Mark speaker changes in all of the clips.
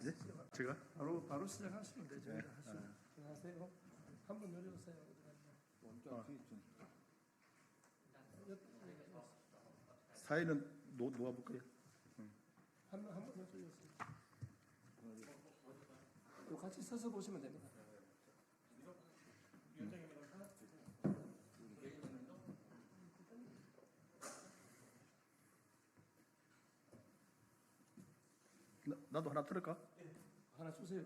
Speaker 1: 네? 제가
Speaker 2: 바로 시작하시면 되죠.
Speaker 1: 네.
Speaker 2: 안녕하세요. 한번 내려오세요.
Speaker 1: 사회는 놓아볼까요?
Speaker 2: 한번 내려오세요. 같이 서서 보시면 됩니다.
Speaker 1: 나도 하나 들을까?
Speaker 2: 하나 주세요.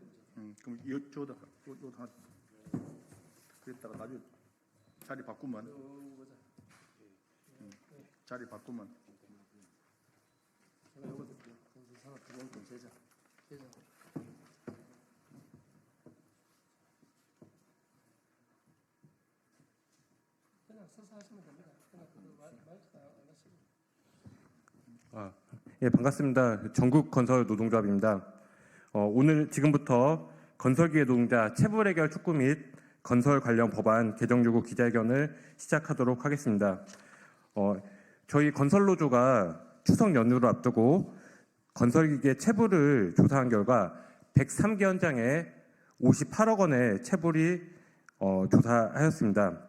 Speaker 1: 그럼 저도 요 하나. 그랬다가 나중에 자리 바꾸면 자리 바꾸면
Speaker 2: 제가 요거 드릴게요. 산업 기본권 제작. 그냥 서서 하시면 됩니다. 그냥 마이크 안 하시고.
Speaker 3: 예, 반갑습니다. 전국건설노동조합입니다. 오늘 지금부터 건설기계 노동자 체불 해결 촉구 및 건설 관련 법안 개정 요구 기자회견을 시작하도록 하겠습니다. 저희 건설노조가 추석 연휴를 앞두고 건설기계 체불을 조사한 결과 103개 현장에 58억 원의 체불이 조사하였습니다.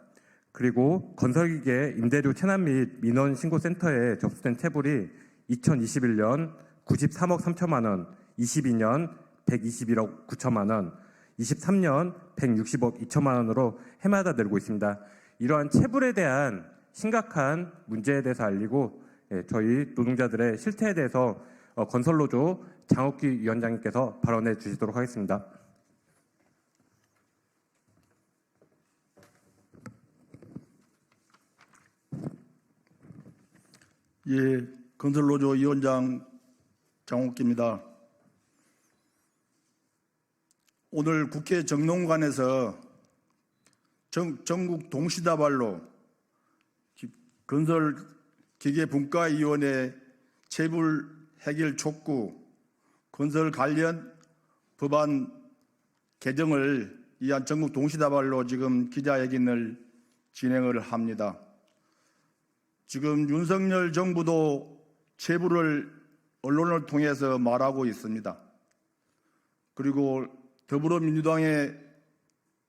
Speaker 3: 그리고 건설기계 임대료 체납 및 민원신고센터에 접수된 체불이 2021년 93억 3천만 원, 22년 121억 9천만 원, 23년 160억 2천만 원으로 해마다 늘고 있습니다. 이러한 체불에 대한 심각한 문제에 대해서 알리고 저희 노동자들의 실태에 대해서 건설노조 장옥기 위원장님께서 발언해 주시도록 하겠습니다.
Speaker 1: 예, 건설노조 위원장 장옥기입니다. 오늘 국회 정론관에서 전국 동시다발로 건설기계분과위원회 체불 해결 촉구 건설 관련 법안 개정을 위한 전국 동시다발로 지금 기자회견을 진행을 합니다. 지금 윤석열 정부도 체불을 언론을 통해서 말하고 있습니다. 그리고 더불어민주당의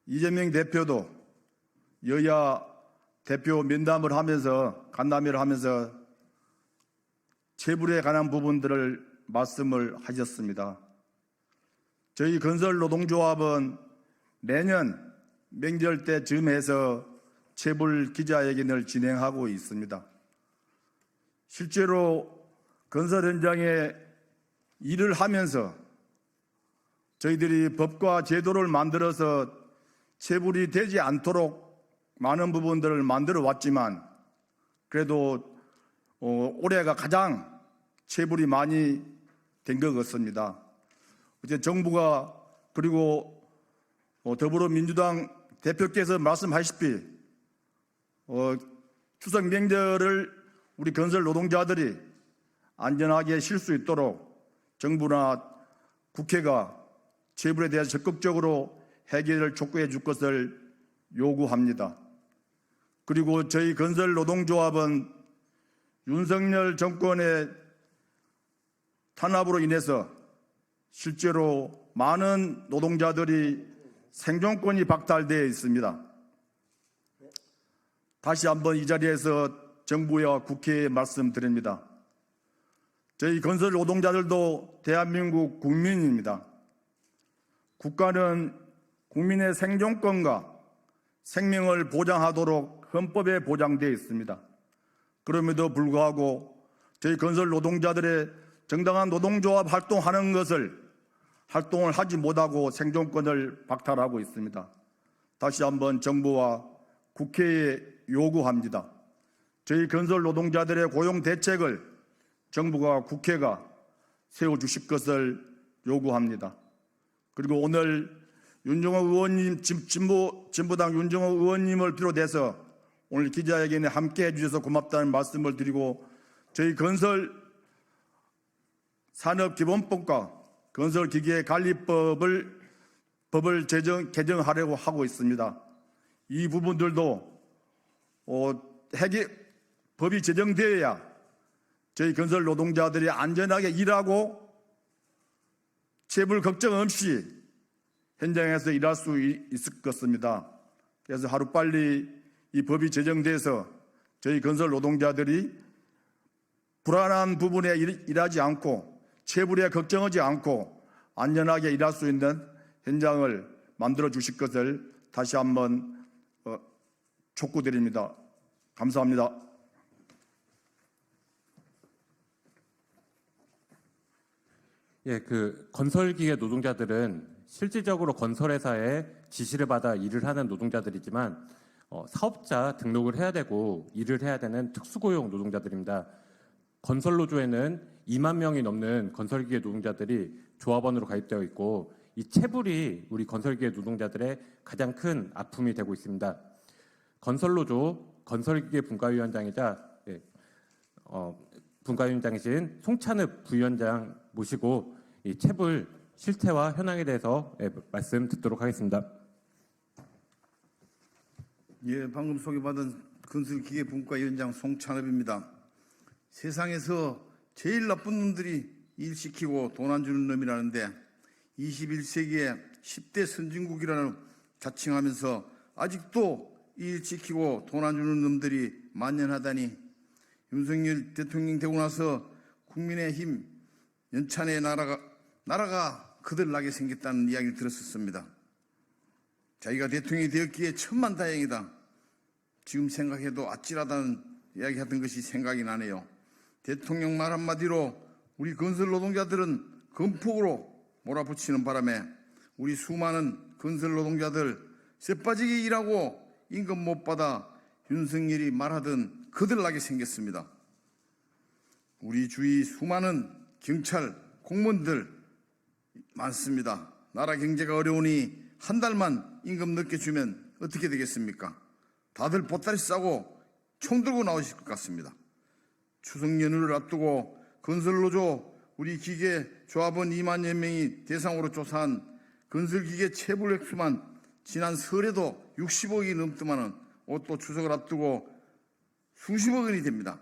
Speaker 1: 이재명 대표도 여야 대표 면담을 하면서 간담회를 하면서 체불에 관한 부분들을 말씀을 하셨습니다. 저희 건설노동조합은 매년 명절 때쯤 해서 체불 기자회견을 진행하고 있습니다. 실제로 건설 현장에 일을 하면서 저희들이 법과 제도를 만들어서 체불이 되지 않도록 많은 부분들을 만들어 왔지만 그래도 올해가 가장 체불이 많이 된 것 같습니다. 어제 정부가 그리고 더불어민주당 대표께서 말씀하셨다시피 추석 명절을 우리 건설 노동자들이 안전하게 쉴 수 있도록 정부나 국회가 체불에 대해서 적극적으로 해결을 촉구해 줄 것을 요구합니다. 그리고 저희 건설 노동조합은 윤석열 정권의 탄압으로 인해서 실제로 많은 노동자들이 생존권이 박탈되어 있습니다. 다시 한번 이 자리에서 정부와 국회에 말씀드립니다. 저희 건설 노동자들도 대한민국 국민입니다. 국가는 국민의 생존권과 생명을 보장하도록 헌법에 보장되어 있습니다. 그럼에도 불구하고 저희 건설 노동자들의 정당한 노동조합 활동하는 것을 활동을 하지 못하고 생존권을 박탈하고 있습니다. 다시 한번 정부와 국회에 요구합니다. 저희 건설 노동자들의 고용 대책을 정부가 국회가 세워주실 것을 요구합니다. 그리고 오늘 윤정호 의원님, 진보당 윤정호 의원님을 비롯해서 오늘 기자회견에 함께 해주셔서 고맙다는 말씀을 드리고 저희 건설 산업기본법과 건설기계관리법을 개정하려고 하고 있습니다. 이 부분들도 법이 제정되어야 저희 건설 노동자들이 안전하게 일하고 체불 걱정 없이 현장에서 일할 수 있을 것입니다. 그래서 하루빨리 이 법이 제정돼서 저희 건설 노동자들이 불안한 부분에 일하지 않고 체불에 걱정하지 않고 안전하게 일할 수 있는 현장을 만들어 주실 것을 다시 한번 촉구드립니다. 감사합니다.
Speaker 3: 예, 건설기계 노동자들은 실질적으로 건설회사에 지시를 받아 일을 하는 노동자들이지만 사업자 등록을 해야 되고 일을 해야 되는 특수고용 노동자들입니다. 건설노조에는 2만 명이 넘는 건설기계 노동자들이 조합원으로 가입되어 있고 이 체불이 우리 건설기계 노동자들의 가장 큰 아픔이 되고 있습니다. 건설노조 건설기계 분과위원장이자 분과위원장이신 송찬읍 부위원장 모시고 이 체불 실태와 현황에 대해서 말씀 듣도록 하겠습니다.
Speaker 4: 예, 방금 소개받은 건설기계 분과위원장 송찬업입니다. 세상에서 제일 나쁜 놈들이 일 시키고 돈 안 주는 놈이라는데 21세기에 10대 선진국이라는 자칭하면서 아직도 일 시키고 돈 안 주는 놈들이 만연하다니 윤석열 대통령 되고 나서 국민의힘 연찬의 나라가 거들나게 생겼다는 이야기를 들었었습니다. 자기가 대통령이 되었기에 천만다행이다. 지금 생각해도 아찔하다는 이야기하던 것이 생각이 나네요. 대통령 말 한마디로 우리 건설 노동자들은 건폭으로 몰아붙이는 바람에 우리 수많은 건설 노동자들 쇠빠지게 일하고 임금 못 받아 윤석열이 말하던 거들나게 생겼습니다. 우리 주위 수많은 경찰, 공무원들 많습니다. 나라 경제가 어려우니 한 달만 임금 늦게 주면 어떻게 되겠습니까? 다들 보따리 싸고 총 들고 나오실 것 같습니다. 추석 연휴를 앞두고 건설노조 우리 기계 조합원 2만여 명이 대상으로 조사한 건설기계 체불 액수만 지난 설에도 60억이 넘더만은 또 추석을 앞두고 수십억 원이 됩니다.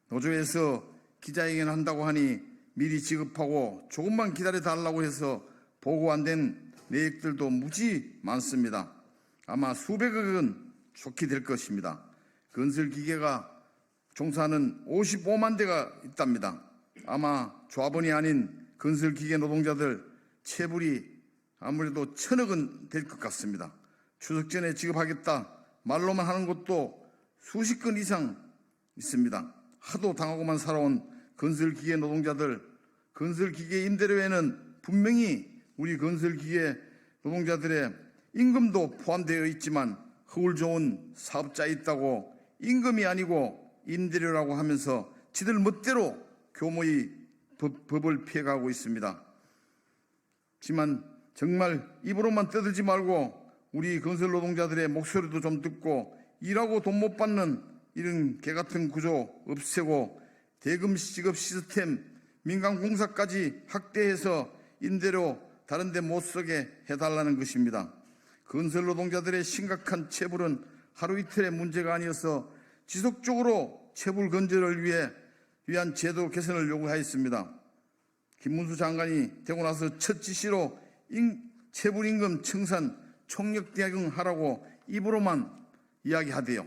Speaker 4: 노조에서 기자회견 한다고 하니 미리 지급하고 조금만 기다려 달라고 해서 보고 안 된 내역들도 무지 많습니다. 아마 수백억 원 좋게 될 것입니다. 건설기계가 종사하는 55만 대가 있답니다. 아마 조합원이 아닌 건설기계 노동자들 체불이 아무래도 1,000억 원 될 것 같습니다. 추석 전에 지급하겠다 말로만 하는 것도 수십 건 이상 있습니다. 하도 당하고만 살아온 건설기계 노동자들, 건설기계 임대료에는 분명히 우리 건설기계 노동자들의 임금도 포함되어 있지만 허울 좋은 사업자에 있다고 임금이 아니고 임대료라고 하면서 지들 멋대로 교모의 법을 피해가고 있습니다. 하지만 정말 입으로만 떠들지 말고 우리 건설 노동자들의 목소리도 좀 듣고 일하고 돈 못 받는 이런 개같은 구조 없애고 대금 지급 시스템 민간공사까지 확대해서 임대료 다른 데 못 쓰게 해달라는 것입니다. 건설 노동자들의 심각한 체불은 하루 이틀의 문제가 아니어서 지속적으로 체불 건절을 위한 제도 개선을 요구하였습니다. 김문수 장관이 되고 나서 첫 지시로 체불임금 청산 총력 대응하라고 입으로만 이야기하대요.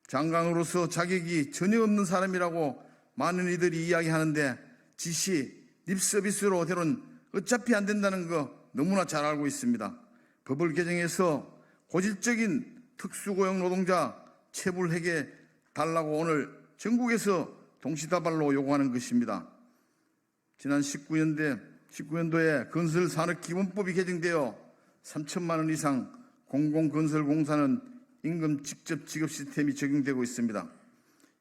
Speaker 4: 장관으로서 자격이 전혀 없는 사람이라고 많은 이들이 이야기하는데 지시, 립서비스로 대론 어차피 안 된다는 거 너무나 잘 알고 있습니다. 법을 개정해서 고질적인 특수고용 노동자 체불해게 달라고 오늘 전국에서 동시다발로 요구하는 것입니다. 지난 19년도에 건설산업기본법이 개정되어 3천만 원 이상 공공건설공사는 임금 직접 지급 시스템이 적용되고 있습니다.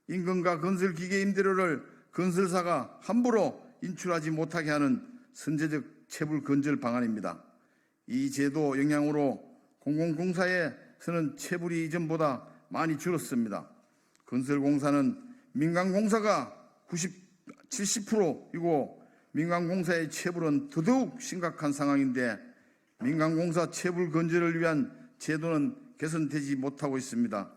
Speaker 4: 임금과 건설기계 임대료를 건설사가 함부로 인출하지 못하게 하는 선제적 체불 건절 방안입니다. 이 제도 영향으로 공공공사에서는 체불이 이전보다 많이 줄었습니다. 건설공사는 민간공사가 70%이고 민간공사의 체불은 더더욱 심각한 상황인데 민간공사 체불 건절을 위한 제도는 개선되지 못하고 있습니다.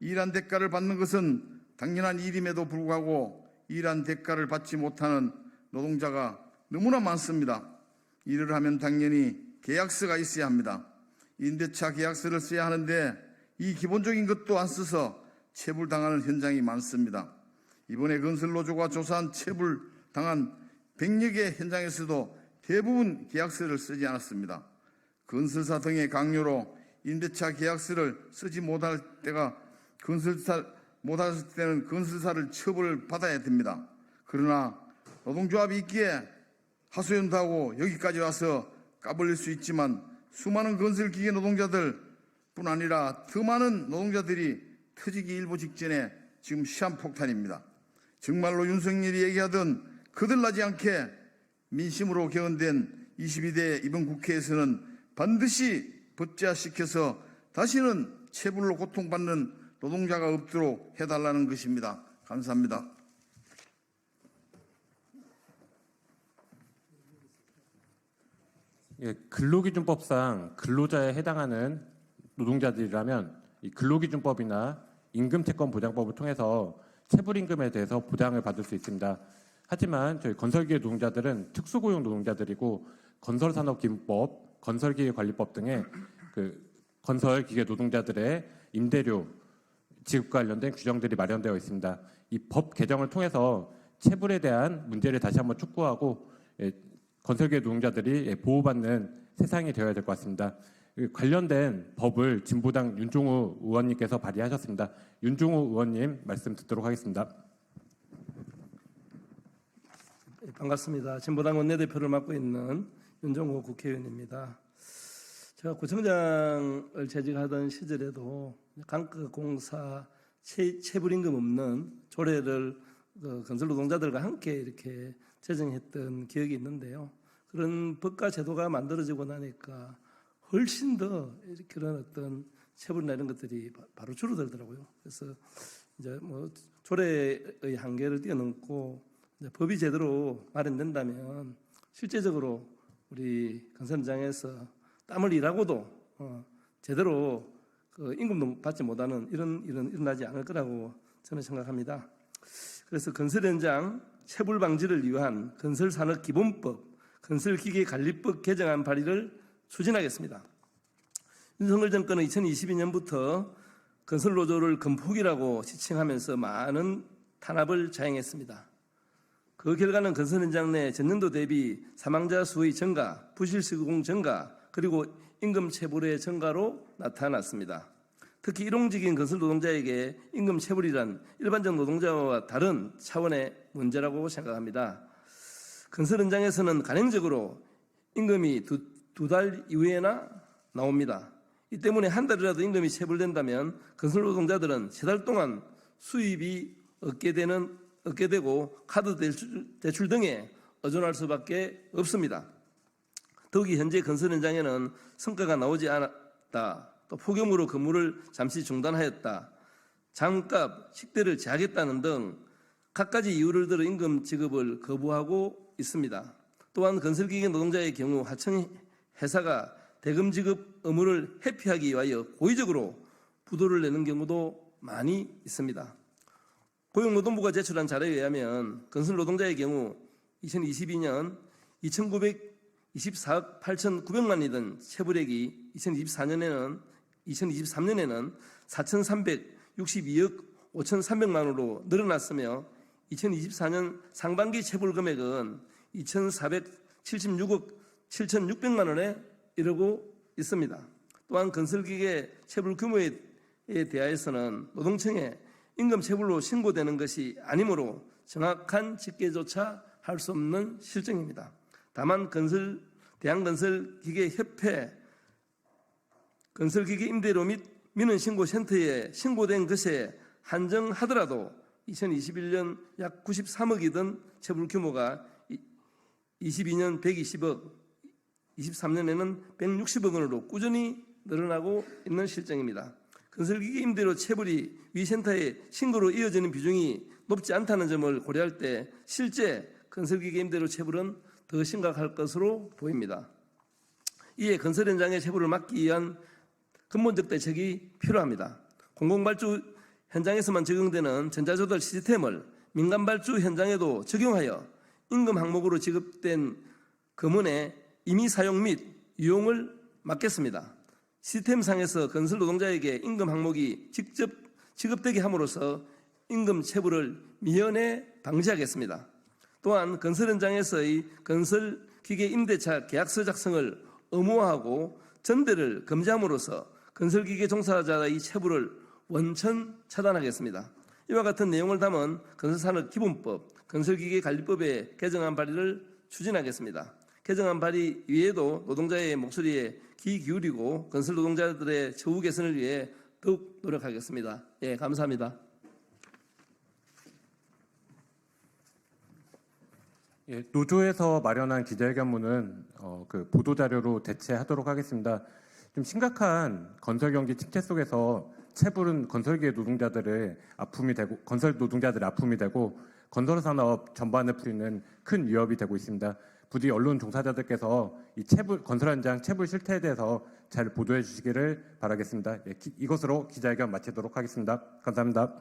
Speaker 4: 일한 대가를 받는 것은 당연한 일임에도 불구하고 일한 대가를 받지 못하는 노동자가 너무나 많습니다. 일을 하면 당연히 계약서가 있어야 합니다. 임대차 계약서를 써야 하는데 이 기본적인 것도 안 써서 체불당하는 현장이 많습니다. 이번에 건설노조가 조사한 체불당한 100여 개 현장에서도 대부분 계약서를 쓰지 않았습니다. 건설사 등의 강요로 임대차 계약서를 쓰지 못할 때는 건설사를 처벌을 받아야 됩니다. 그러나 노동조합이 있기에 하소연도 하고 여기까지 와서 까불릴 수 있지만 수많은 건설기계 노동자들 뿐 아니라 더 많은 노동자들이 터지기 일보 직전에 지금 시한폭탄입니다. 정말로 윤석열이 얘기하던 거들나지 않게 민심으로 개헌된 22대 이번 국회에서는 반드시 법제화시켜서 다시는 체불로 고통받는 노동자가 없도록 해달라는 것입니다. 감사합니다.
Speaker 3: 예, 근로기준법상 근로자에 해당하는 노동자들이라면 이 근로기준법이나 임금채권보장법을 통해서 체불임금에 대해서 보장을 받을 수 있습니다. 하지만 저희 건설기계 노동자들은 특수고용 노동자들이고 건설산업기준법, 건설기계관리법 등의 그 건설기계 노동자들의 임대료 지급과 관련된 규정들이 마련되어 있습니다. 이 법 개정을 통해서 체불에 대한 문제를 다시 한번 촉구하고 건설기계 노동자들이 보호받는 세상이 되어야 될 것 같습니다. 관련된 법을 진보당 윤종우 의원님께서 발의하셨습니다. 윤종우 의원님 말씀 듣도록 하겠습니다.
Speaker 2: 반갑습니다. 진보당 원내대표를 맡고 있는 윤종호 국회의원입니다. 제가 구청장을 재직하던 시절에도 강가공사 체불임금 없는 조례를 건설노동자들과 함께 이렇게 제정했던 기억이 있는데요. 그런 법과 제도가 만들어지고 나니까 훨씬 더 그런 어떤 체불이나 이런 것들이 바로 줄어들더라고요. 그래서 이제 뭐 조례의 한계를 뛰어넘고 이제 법이 제대로 마련된다면 실제적으로 우리 건설 현장에서 땀을 일하고도 제대로 그 임금도 받지 못하는 이런 일은 일어나지 않을 거라고 저는 생각합니다. 그래서 건설 현장 체불 방지를 위한 건설산업기본법, 건설기계관리법 개정안 발의를 추진하겠습니다. 윤석열 정권은 2022년부터 건설노조를 건폭이라고 지칭하면서 많은 탄압을 자행했습니다. 그 결과는 건설 현장 내 전년도 대비 사망자 수의 증가, 부실시공 증가, 그리고 임금 체불의 증가로 나타났습니다. 특히 일용직인 건설 노동자에게 임금 체불이란 일반적 노동자와 다른 차원의 문제라고 생각합니다. 건설 현장에서는 간행적으로 임금이 두 달 이후에나 나옵니다. 이 때문에 한 달이라도 임금이 체불된다면 건설 노동자들은 세 달 동안 수입이 얻게 되고 카드 대출 등에 의존할 수밖에 없습니다. 더욱이 현재 건설 현장에는 성과가 나오지 않았다, 또 폭염으로 근무를 잠시 중단하였다, 장값, 식대를 제하겠다는 등 갖가지 이유를 들어 임금 지급을 거부하고 있습니다. 또한 건설기계 노동자의 경우 하청 회사가 대금 지급 의무를 회피하기 위하여 고의적으로 부도를 내는 경우도 많이 있습니다. 고용노동부가 제출한 자료에 의하면 건설 노동자의 경우 2022년 2,924억 8,900만이던 체불액이 2023년에는 4,362억 5,300만으로 늘어났으며 2024년 상반기 체불 금액은 2,476억 7,600만 원에 이르고 있습니다. 또한 건설기계 체불 규모에 대하여서는 노동청에 임금 체불로 신고되는 것이 아니므로 정확한 집계조차 할 수 없는 실정입니다. 다만 대한건설기계협회 건설기계 임대료 및 민원신고센터에 신고된 것에 한정하더라도 2021년 약 93억이던 체불 규모가 22년 120억, 23년에는 160억 원으로 꾸준히 늘어나고 있는 실정입니다. 건설기계 임대료 체불이 위센터의 신고로 이어지는 비중이 높지 않다는 점을 고려할 때 실제 건설기계 임대료 체불은 더 심각할 것으로 보입니다. 이에 건설 현장의 체불을 막기 위한 근본적 대책이 필요합니다. 공공발주 현장에서만 적용되는 전자조달 시스템을 민간발주 현장에도 적용하여 임금 항목으로 지급된 금원의 임의 사용 및 유용을 막겠습니다. 시스템상에서 건설 노동자에게 임금 항목이 직접 지급되게 함으로써 임금 체불을 미연에 방지하겠습니다. 또한 건설 현장에서의 건설 기계 임대차 계약서 작성을 의무화하고 전대를 금지함으로써 건설 기계 종사자의 체불을 원천 차단하겠습니다. 이와 같은 내용을 담은 건설산업기본법, 건설기계관리법의 개정안 발의를 추진하겠습니다. 개정안 발의 이외에도 노동자의 목소리에 귀 기울이고 건설 노동자들의 처우 개선을 위해 더욱 노력하겠습니다. 예, 감사합니다.
Speaker 3: 예, 노조에서 마련한 기자회견문은 그 보도 자료로 대체하도록 하겠습니다. 좀 심각한 건설 경기 침체 속에서 체불은 건설계 노동자들의 아픔이 되고 건설 노동자들의 아픔이 되고 건설 산업 전반을 풀리는 큰 위협이 되고 있습니다. 부디 언론 종사자들께서 이 건설 현장 체불 실태에 대해서 잘 보도해 주시기를 바라겠습니다. 예, 이것으로 기자회견 마치도록 하겠습니다. 감사합니다.